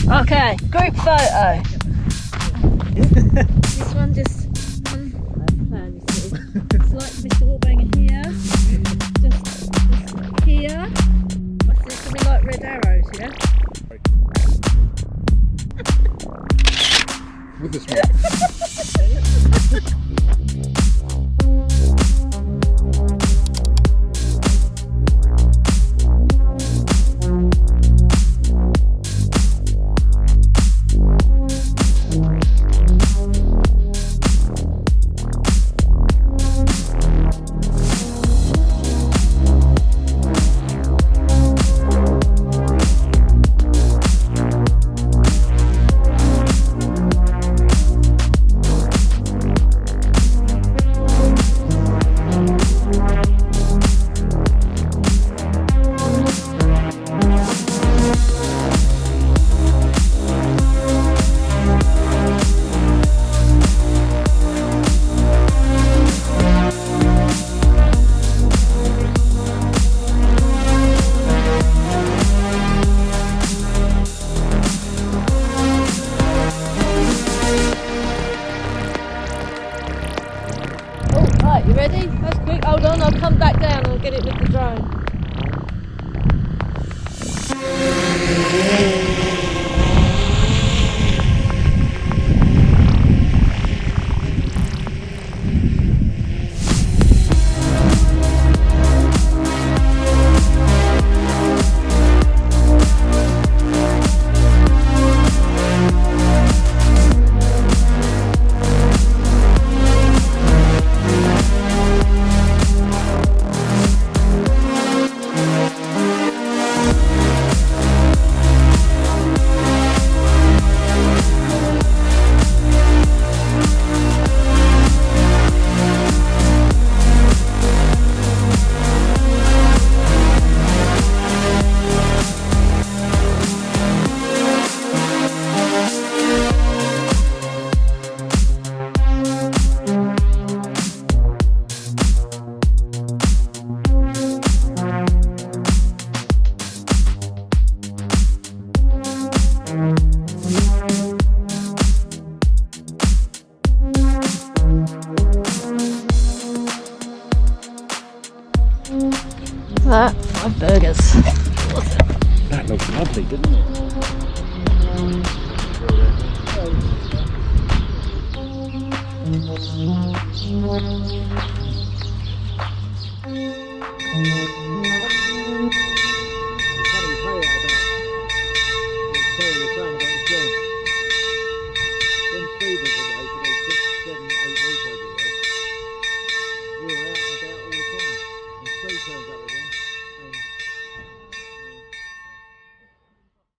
Okay, group photo. This one just plan, you see. It's like Mr. Wallbanger here. Just here. I see something like red arrows, yeah? With this Right, you ready? That's quick. Hold on, I'll come back down and I'll get it with the drone. That, 5 burgers. That looks lovely, doesn't it?